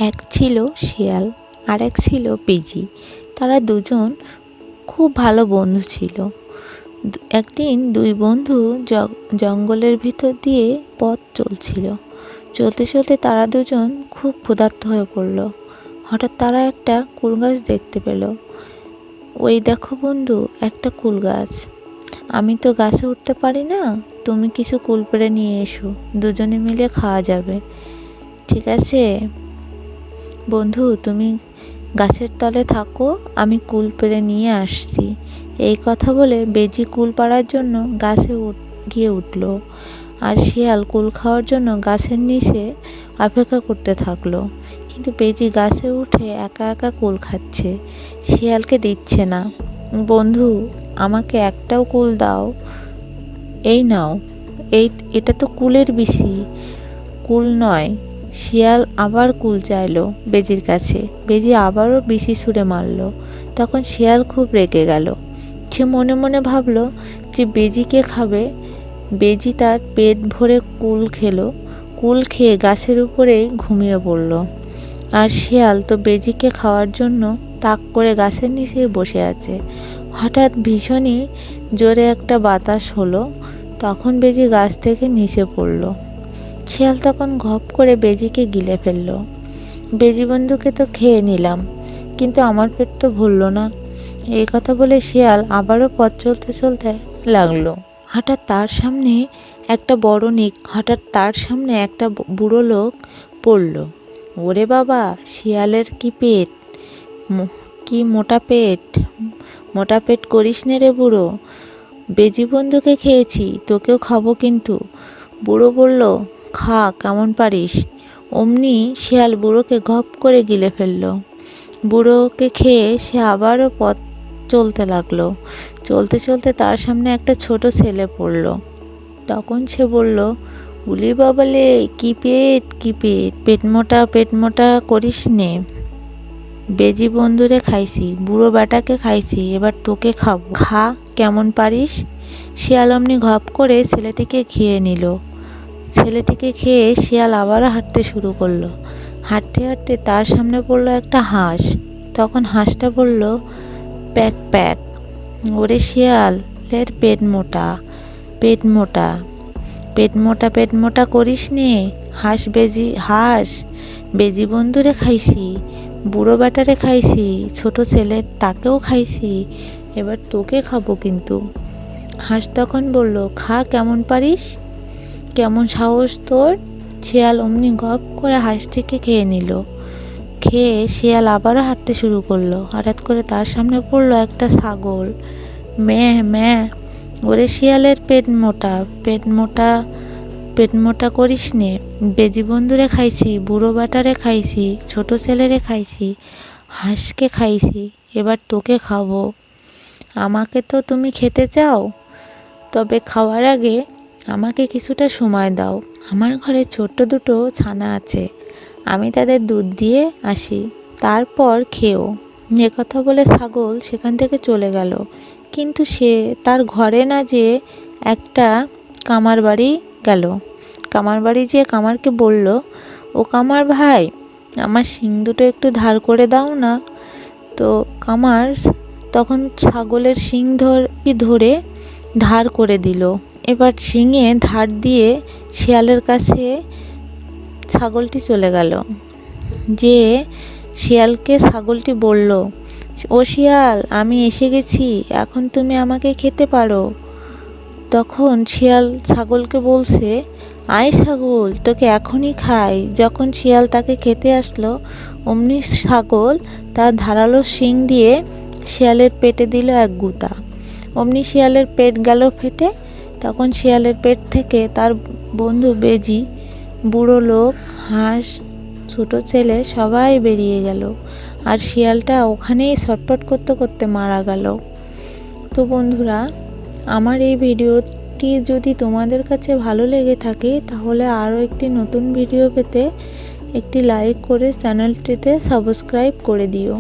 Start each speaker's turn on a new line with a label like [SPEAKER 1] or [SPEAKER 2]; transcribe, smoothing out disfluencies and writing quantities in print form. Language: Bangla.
[SPEAKER 1] এক ছিল শিয়াল আর এক ছিল বেজি। তারা দুজন খুব ভালো বন্ধু ছিল। একদিন দুই বন্ধু জঙ্গলের ভিতর দিয়ে পথ চলছিল। চলতে চলতে তারা দুজন খুব ক্ষুধার্ত হয়ে পড়ল। হঠাৎ তারা একটা কুল গাছ দেখতে পেল। ওই দেখো বন্ধু, একটা কুল গাছ। আমি তো গাছে উঠতে পারি না, তুমি কিছু কুল পেড়ে নিয়ে এসো, দুজনে মিলে খাওয়া যাবে। ঠিক আছে বন্ধু, তুমি গাছের তলে থাকো, আমি কুল পেড়ে নিয়ে আসছি। এই কথা বলে বেজি কুল পাড়ার জন্য গাছে গিয়ে উঠল, আর শিয়াল কুল খাওয়ার জন্য গাছের নিচে অপেক্ষা করতে থাকলো। কিন্তু বেজি গাছে উঠে একা একা কুল খাচ্ছে, শিয়ালকে দিচ্ছে না। বন্ধু, আমাকে একটাও কুল দাও। এই নাও, এটা তো কুলের বিচি, কুল নয়। শিয়াল আবার কুল চাইলো বেজির কাছে। বেজি আবারও বিচি ছুঁড়ে মারল। তখন শিয়াল খুব রেগে গেল। সে মনে মনে ভাবলো যে বেজিকে খাবে। বেজি তার পেট ভরে কুল খেলো। কুল খেয়ে গাছের উপরেই ঘুমিয়ে পড়ল। আর শিয়াল তো বেজিকে খাওয়ার জন্য তাক করে গাছের নিচে বসে আছে। হঠাৎ ভীষণই জোরে একটা বাতাস হলো। তখন বেজি গাছ থেকে নিচে পড়ল। শিয়াল তখন ঘপ করে বেজিকে গিলে ফেলল। বেজি বন্ধুকে তো খেয়ে নিলাম, কিন্তু আমার পেট তো ভরল না। এই কথা বলে শিয়াল আবারও পথ চলতে চলতে লাগলো। হঠাৎ তার সামনে একটা বুড়ো লোক পড়ল। ওরে বাবা, শিয়ালের কি পেট, কি মোটা পেট! মোটা পেট করিস নে রে বুড়ো, বেজি বন্ধুকে খেয়েছি, তোকেও খাবো কিন্তু। বুড়ো বলল, খা কেমন পারিস। অমনি শিয়াল বুড়োকে ঘপ করে গিলে ফেলল। বুড়োকে খেয়ে সে আবারও পথ চলতে লাগলো। চলতে চলতে তার সামনে একটা ছোট ছেলে পড়ল। তখন সে বলল, উলি বাবালে, কি পেট, কি পেট! পেট মোটা করিস নে। বেজি বন্ধুরে খাইছি, বুড়ো বেটাকে খাইছি, এবার তোকে খাবো, খা কেমন পারিস। শিয়াল অমনি ঘপ করে ছেলেটিকে খেয়ে নিল। ছেলেটিকে খেয়ে শিয়াল আবারও হাঁটতে শুরু করলো। হাঁটতে হাঁটতে তার সামনে পড়লো একটা হাঁস। তখন হাঁসটা বলল, প্যাক প্যাক। ওরে শিয়ালের পেট মোটা, পেট মোটা, পেট মোটা করিস নে। হাঁস বেজি বন্ধুরে খাইছি, বুড়ো বেটারে খাইছি, ছোট ছেলে তাকেও খাইছি, এবার তোকে খাবো কিন্তু। হাঁস তখন বলল, খা কেমন পারিস, কেমন সাহস তোর। শিয়াল অমনি গপ করে হাঁসটিকে খেয়ে নিল। খেয়ে শিয়াল আবারও হাঁটতে শুরু করলো। হঠাৎ করে তার সামনে পড়লো একটা ছাগল। ম্যাঁ ম্যাঁ। ওরে শিয়ালের পেট মোটা করিস নে। বেজি বন্ধুরে খাইছি, বুড়ো বেটারে খাইছি, ছোট ছেলেরে খাইছি, হাঁসকে খাইছি, এবার তোকে খাবো। আমাকে তো তুমি খেতে চাও, তবে খাওয়ার আগে আমাকে কিছুটা সময় দাও। আমার ঘরে ছোট্ট দুটো ছানা আছে, আমি তাদের দুধ দিয়ে আসি, তারপর খেও। এ কথা বলে ছাগল সেখান থেকে চলে গেল। কিন্তু সে তার ঘরে না যেয়ে একটা কামার বাড়ি গেল। কামার বাড়ি যেয়ে কামারকে বলল, ও কামার ভাই, আমার শিং দুটো একটু ধার করে দাও না। তো কামার তখন ছাগলের শিং ধরে ধার করে দিল। এবার শিঙে ধার দিয়ে শিয়ালের কাছে ছাগলটি চলে গেল। যে শিয়ালকে ছাগলটি বলল, ও শিয়াল, আমি এসে গেছি, এখন তুমি আমাকে খেতে পারো। তখন শিয়াল ছাগলকে বলছে, আয় ছাগল, তোকে এখনই খাই। যখন শিয়াল তাকে খেতে আসলো, অমনি ছাগল তার ধারালো শিং দিয়ে শিয়ালের পেটে দিল এক গুঁতা। অমনি শিয়ালের পেট গেল ফেটে। তখন শিয়ালের পেট থেকে তার বন্ধু বেজি, বুড়ো লোক, হাঁস, ছোট ছেলে সবাই বেরিয়ে গেল। আর শিয়ালটা ওখানেই ছটফট করতে করতে মারা গেল। তো বন্ধুরা, আমার এই ভিডিওটি যদি তোমাদের কাছে ভালো লেগে থাকে, তাহলে আরও একটি নতুন ভিডিও পেতে একটি লাইক করে চ্যানেলটিতে সাবস্ক্রাইব করে দিও।